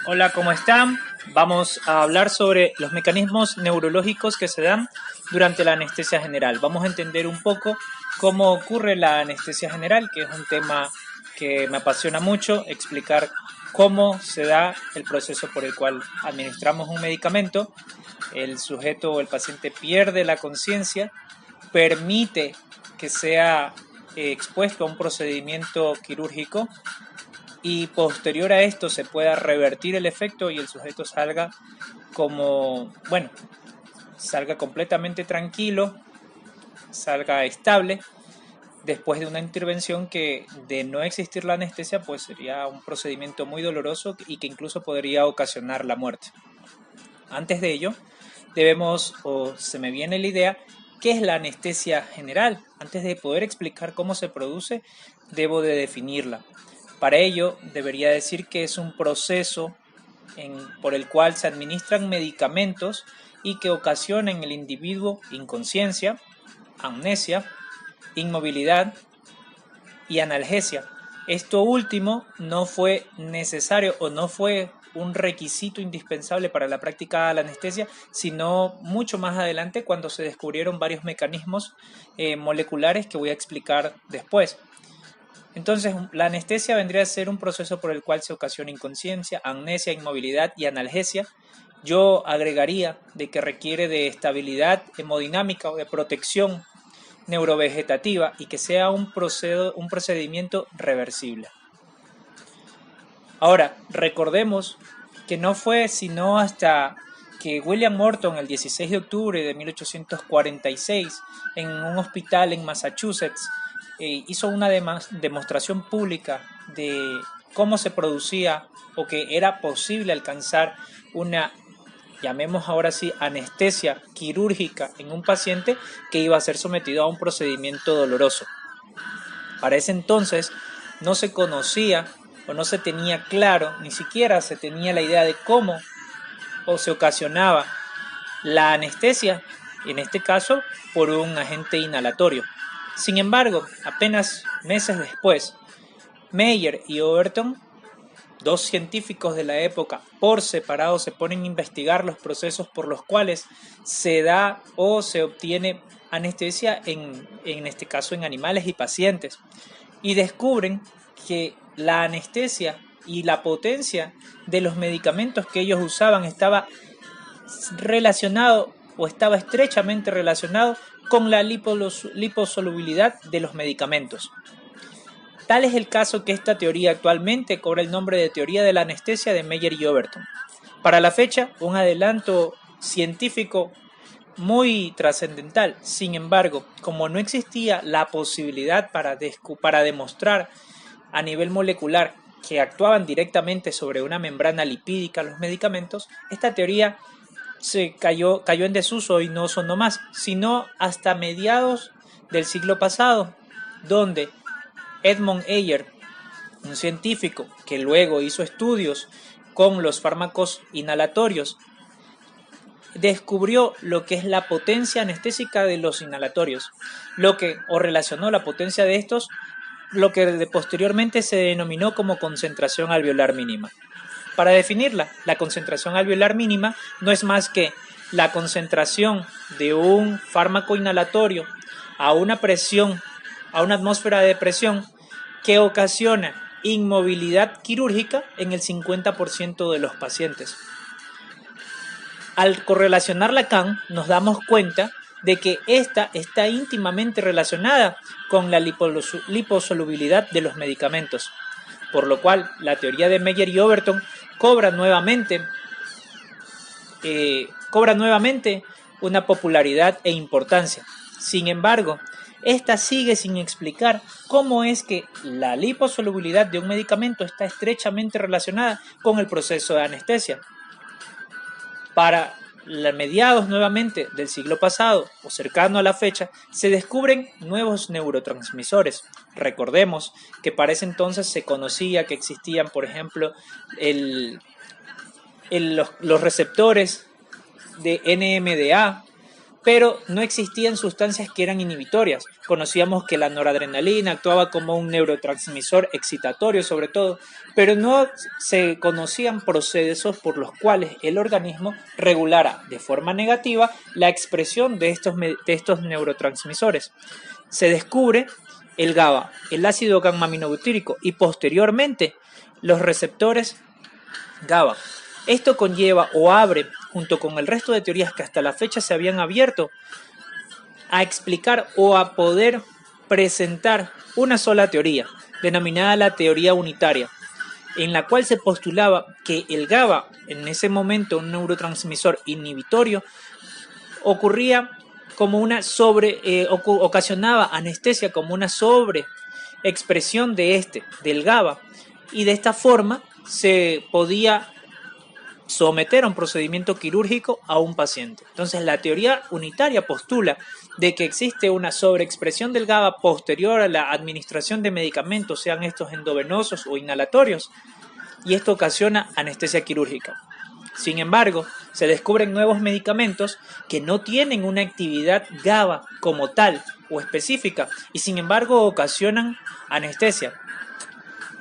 Hola, ¿cómo están? Vamos a hablar sobre los mecanismos neurológicos que se dan durante la anestesia general. Vamos a entender un poco cómo ocurre la anestesia general, que es un tema que me apasiona mucho, explicar cómo se da el proceso por el cual administramos un medicamento, el sujeto o el paciente pierde la conciencia, permite que sea expuesto a un procedimiento quirúrgico y posterior a esto se pueda revertir el efecto y el sujeto salga salga completamente tranquilo, salga estable después de una intervención que, de no existir la anestesia, pues sería un procedimiento muy doloroso y que incluso podría ocasionar la muerte. Antes de ello, se me viene la idea, ¿qué es la anestesia general? Antes de poder explicar cómo se produce, debo de definirla. Para ello, debería decir que es un proceso por el cual se administran medicamentos y que ocasionan en el individuo inconsciencia, amnesia, inmovilidad y analgesia. Esto último no fue necesario o no fue un requisito indispensable para la práctica de la anestesia, sino mucho más adelante cuando se descubrieron varios mecanismos moleculares que voy a explicar después. Entonces, la anestesia vendría a ser un proceso por el cual se ocasiona inconsciencia, amnesia, inmovilidad y analgesia. Yo agregaría de que requiere de estabilidad hemodinámica o de protección neurovegetativa y que sea un procedimiento reversible. Ahora, recordemos que no fue sino hasta que William Morton, el 16 de octubre de 1846, en un hospital en Massachusetts, hizo una demostración pública de cómo se producía o que era posible alcanzar una, llamemos ahora sí, anestesia quirúrgica en un paciente que iba a ser sometido a un procedimiento doloroso. Para ese entonces no se conocía o no se tenía claro, ni siquiera se tenía la idea de cómo o se ocasionaba la anestesia, en este caso por un agente inhalatorio. Sin embargo, apenas meses después, Meyer y Overton, dos científicos de la época, por separado se ponen a investigar los procesos por los cuales se da o se obtiene anestesia en este caso en animales y pacientes, y descubren que la anestesia y la potencia de los medicamentos que ellos usaban estaba relacionado o estaba estrechamente relacionado con la liposolubilidad de los medicamentos. Tal es el caso que esta teoría actualmente cobra el nombre de teoría de la anestesia de Meyer y Overton. Para la fecha, un adelanto científico muy trascendental. Sin embargo, como no existía la posibilidad para demostrar a nivel molecular que actuaban directamente sobre una membrana lipídica los medicamentos, esta teoría se cayó en desuso y no sonó más, sino hasta mediados del siglo pasado, donde Edmund Ayer, un científico que luego hizo estudios con los fármacos inhalatorios, descubrió lo que es la potencia anestésica de los inhalatorios, relacionó la potencia de estos, lo que posteriormente se denominó como concentración alveolar mínima. Para definirla, la concentración alveolar mínima no es más que la concentración de un fármaco inhalatorio a una presión, a una atmósfera de presión que ocasiona inmovilidad quirúrgica en el 50% de los pacientes. Al correlacionar la CAN, nos damos cuenta de que esta está íntimamente relacionada con la liposolubilidad de los medicamentos, por lo cual la teoría de Meyer y Overton cobra nuevamente una popularidad e importancia. Sin embargo, esta sigue sin explicar cómo es que la liposolubilidad de un medicamento está estrechamente relacionada con el proceso de anestesia. Para mediados nuevamente del siglo pasado o cercano a la fecha, se descubren nuevos neurotransmisores. Recordemos que para ese entonces se conocía que existían, por ejemplo, los receptores de NMDA, pero no existían sustancias que eran inhibitorias. Conocíamos que la noradrenalina actuaba como un neurotransmisor excitatorio sobre todo, pero no se conocían procesos por los cuales el organismo regulara de forma negativa la expresión de estos neurotransmisores. Se descubre el GABA, el ácido gamma-aminobutírico, y posteriormente los receptores GABA. Esto conlleva o abre, junto con el resto de teorías que hasta la fecha se habían abierto, a explicar o a poder presentar una sola teoría, denominada la teoría unitaria, en la cual se postulaba que el GABA, en ese momento un neurotransmisor inhibitorio, ocurría como una ocasionaba anestesia como una sobreexpresión del GABA, y de esta forma se podía someter a un procedimiento quirúrgico a un paciente. Entonces, la teoría unitaria postula de que existe una sobreexpresión del GABA posterior a la administración de medicamentos, sean estos endovenosos o inhalatorios, y esto ocasiona anestesia quirúrgica. Sin embargo, se descubren nuevos medicamentos que no tienen una actividad GABA como tal o específica, y sin embargo ocasionan anestesia.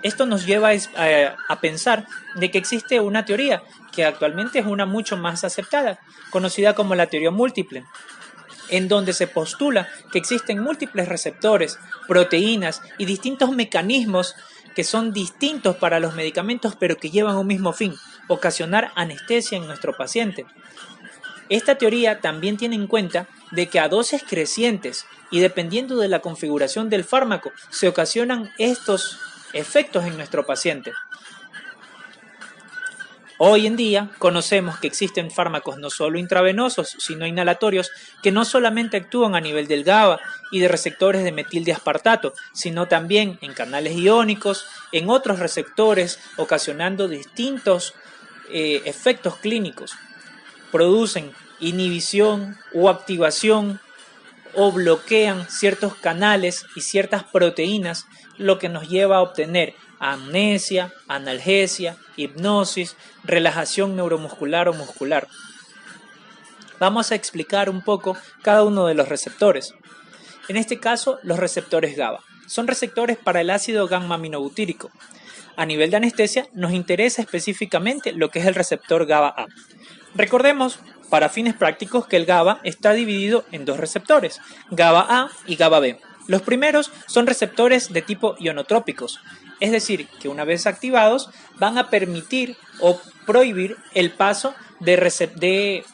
Esto nos lleva a pensar de que existe una teoría que actualmente es una mucho más aceptada, conocida como la teoría múltiple, en donde se postula que existen múltiples receptores, proteínas y distintos mecanismos que son distintos para los medicamentos, pero que llevan un mismo fin: ocasionar anestesia en nuestro paciente. Esta teoría también tiene en cuenta de que a dosis crecientes y dependiendo de la configuración del fármaco se ocasionan estos efectos en nuestro paciente. Hoy en día conocemos que existen fármacos no solo intravenosos, sino inhalatorios, que no solamente actúan a nivel del GABA y de receptores de metildiaspartato, sino también en canales iónicos, en otros receptores, ocasionando distintos efectos clínicos. Producen inhibición o activación o bloquean ciertos canales y ciertas proteínas, lo que nos lleva a obtener amnesia, analgesia, hipnosis, relajación neuromuscular o muscular. Vamos a explicar un poco cada uno de los receptores. En este caso, los receptores GABA son receptores para el ácido gamma-aminobutírico. A nivel de anestesia, nos interesa específicamente lo que es el receptor GABA-A. Recordemos, para fines prácticos, que el GABA está dividido en dos receptores, GABA-A y GABA-B. Los primeros son receptores de tipo ionotrópicos, es decir, que una vez activados van a permitir o prohibir el paso de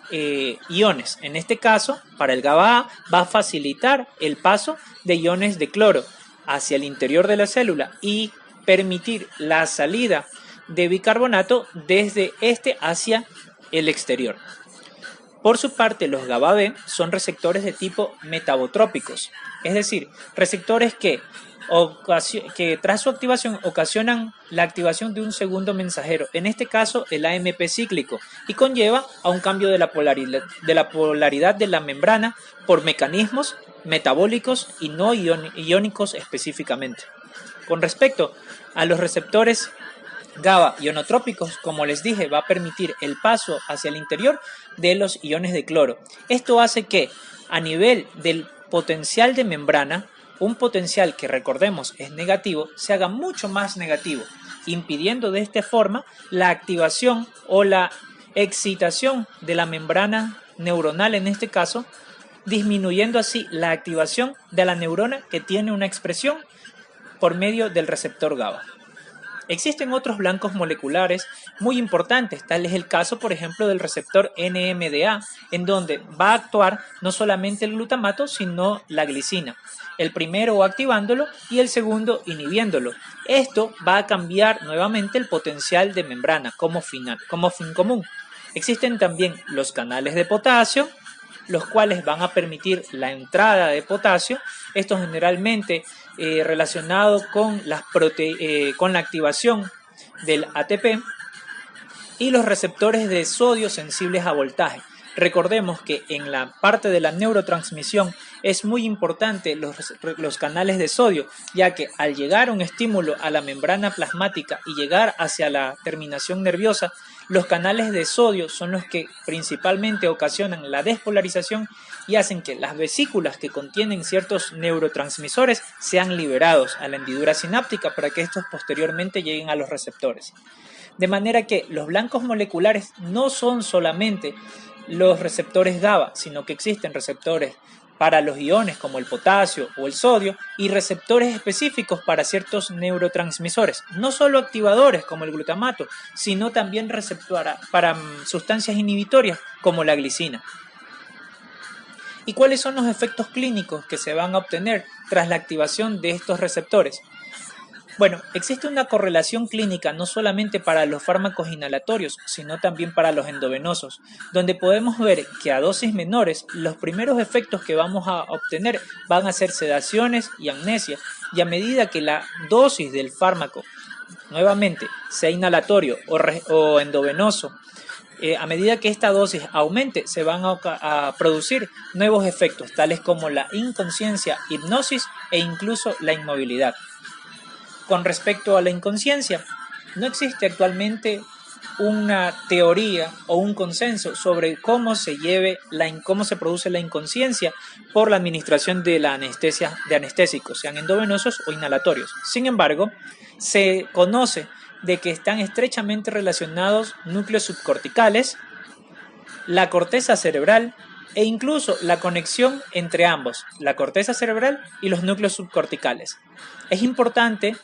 iones. En este caso, para el GABA-A va a facilitar el paso de iones de cloro hacia el interior de la célula y permitir la salida de bicarbonato desde este hacia el exterior. Por su parte, los GABA-B son receptores de tipo metabotrópicos, es decir, receptores que tras su activación ocasionan la activación de un segundo mensajero, en este caso el AMP cíclico, y conlleva a un cambio de la polaridad de la membrana por mecanismos metabólicos y no iónicos específicamente. Con respecto a los receptores GABA ionotrópicos, como les dije, va a permitir el paso hacia el interior de los iones de cloro. Esto hace que a nivel del potencial de membrana, un potencial que recordemos es negativo, se haga mucho más negativo, impidiendo de esta forma la activación o la excitación de la membrana neuronal, en este caso, disminuyendo así la activación de la neurona que tiene una expresión por medio del receptor GABA. Existen otros blancos moleculares muy importantes, tal es el caso, por ejemplo, del receptor NMDA, en donde va a actuar no solamente el glutamato, sino la glicina. El primero activándolo y el segundo inhibiéndolo. Esto va a cambiar nuevamente el potencial de membrana como fin común. Existen también los canales de potasio, los cuales van a permitir la entrada de potasio, esto generalmente relacionado con la activación del ATP, y los receptores de sodio sensibles a voltaje. Recordemos que en la parte de la neurotransmisión es muy importante los canales de sodio, ya que al llegar un estímulo a la membrana plasmática y llegar hacia la terminación nerviosa, los canales de sodio son los que principalmente ocasionan la despolarización y hacen que las vesículas que contienen ciertos neurotransmisores sean liberados a la hendidura sináptica para que estos posteriormente lleguen a los receptores. De manera que los blancos moleculares no son solamente los receptores GABA, sino que existen receptores para los iones como el potasio o el sodio y receptores específicos para ciertos neurotransmisores, no solo activadores como el glutamato, sino también receptores para sustancias inhibitorias como la glicina. ¿Y cuáles son los efectos clínicos que se van a obtener tras la activación de estos receptores? Bueno, existe una correlación clínica no solamente para los fármacos inhalatorios, sino también para los endovenosos, donde podemos ver que a dosis menores los primeros efectos que vamos a obtener van a ser sedaciones y amnesia, y a medida que la dosis del fármaco, nuevamente, sea inhalatorio o endovenoso, a medida que esta dosis aumente, se van a producir nuevos efectos, tales como la inconsciencia, hipnosis e incluso la inmovilidad. Con respecto a la inconsciencia, no existe actualmente una teoría o un consenso sobre cómo se produce la inconsciencia por la administración de la anestesia de anestésicos, sean endovenosos o inhalatorios. Sin embargo, se conoce de que están estrechamente relacionados núcleos subcorticales, la corteza cerebral e incluso la conexión entre ambos, la corteza cerebral y los núcleos subcorticales. Es importante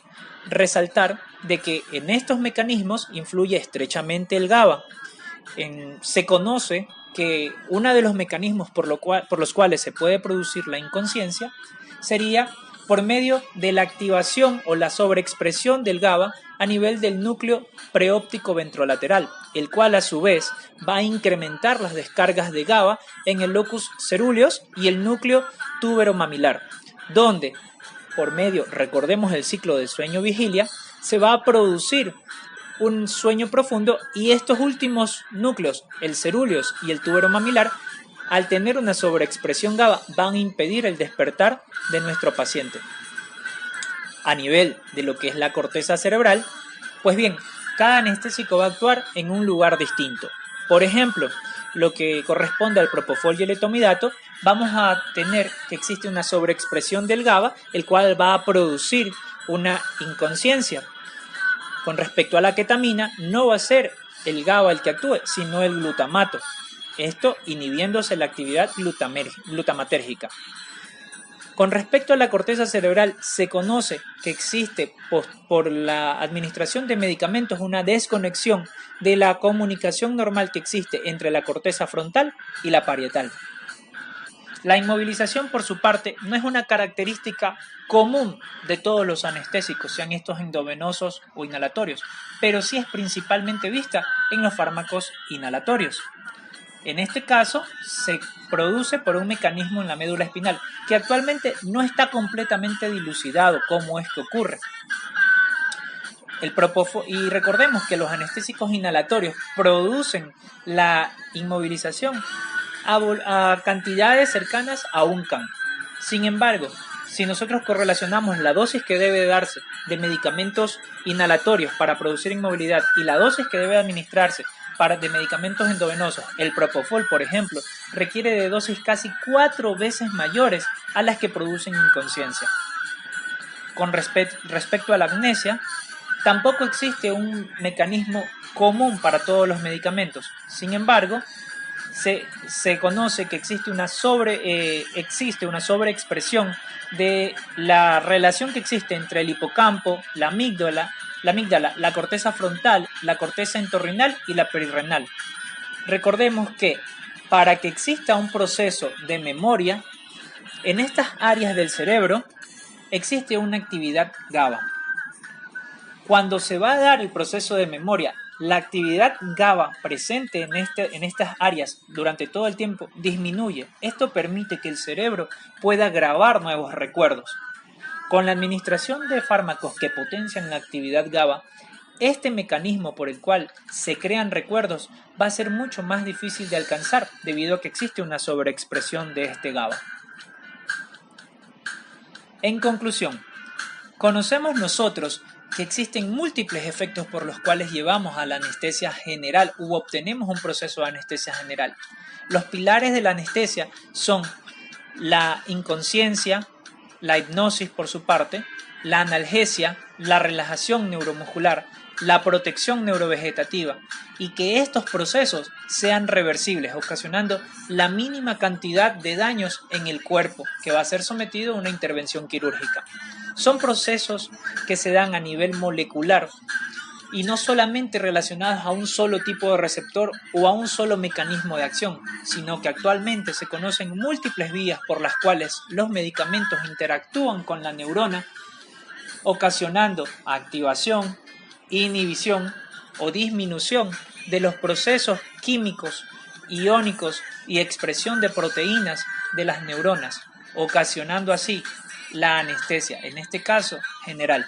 resaltar de que en estos mecanismos influye estrechamente el GABA. Se conoce que uno de los mecanismos por los cuales se puede producir la inconsciencia sería por medio de la activación o la sobreexpresión del GABA a nivel del núcleo preóptico ventrolateral, el cual a su vez va a incrementar las descargas de GABA en el locus ceruleus y el núcleo túbero-mamilar, donde por medio, recordemos el ciclo de sueño-vigilia, se va a producir un sueño profundo y estos últimos núcleos, el cerúleos y el túbero mamilar, al tener una sobreexpresión GABA, van a impedir el despertar de nuestro paciente. A nivel de lo que es la corteza cerebral, pues bien, cada anestésico va a actuar en un lugar distinto. Por ejemplo, lo que corresponde al propofol y el etomidato, vamos a tener que existe una sobreexpresión del GABA, el cual va a producir una inconsciencia. Con respecto a la ketamina, no va a ser el GABA el que actúe, sino el glutamato. Esto inhibiéndose la actividad glutamatérgica. Con respecto a la corteza cerebral, se conoce que existe por la administración de medicamentos una desconexión de la comunicación normal que existe entre la corteza frontal y la parietal. La inmovilización, por su parte, no es una característica común de todos los anestésicos, sean estos endovenosos o inhalatorios, pero sí es principalmente vista en los fármacos inhalatorios. En este caso, se produce por un mecanismo en la médula espinal, que actualmente no está completamente dilucidado cómo es que ocurre. Y recordemos que los anestésicos inhalatorios producen la inmovilización a cantidades cercanas a un CAM. Sin embargo, si nosotros correlacionamos la dosis que debe darse de medicamentos inhalatorios para producir inmovilidad y la dosis que debe administrarse de medicamentos endovenosos, el propofol, por ejemplo, requiere de dosis casi 4 veces mayores a las que producen inconsciencia. Con respecto a la amnesia, tampoco existe un mecanismo común para todos los medicamentos. Sin embargo, se conoce que existe una sobreexpresión de la relación que existe entre el hipocampo, la amígdala, la corteza frontal, la corteza entorrinal y la perirrenal. Recordemos que para que exista un proceso de memoria, en estas áreas del cerebro existe una actividad GABA. Cuando se va a dar el proceso de memoria, la actividad GABA presente en estas áreas durante todo el tiempo disminuye. Esto permite que el cerebro pueda grabar nuevos recuerdos. Con la administración de fármacos que potencian la actividad GABA, este mecanismo por el cual se crean recuerdos va a ser mucho más difícil de alcanzar debido a que existe una sobreexpresión de este GABA. En conclusión, conocemos nosotros que existen múltiples efectos por los cuales llevamos a la anestesia general u obtenemos un proceso de anestesia general. Los pilares de la anestesia son la inconsciencia, la hipnosis por su parte, la analgesia, la relajación neuromuscular, la protección neurovegetativa, y que estos procesos sean reversibles, ocasionando la mínima cantidad de daños en el cuerpo que va a ser sometido a una intervención quirúrgica. Son procesos que se dan a nivel molecular y no solamente relacionados a un solo tipo de receptor o a un solo mecanismo de acción, sino que actualmente se conocen múltiples vías por las cuales los medicamentos interactúan con la neurona, ocasionando activación, inhibición o disminución de los procesos químicos, iónicos y expresión de proteínas de las neuronas, ocasionando así la anestesia, en este caso general.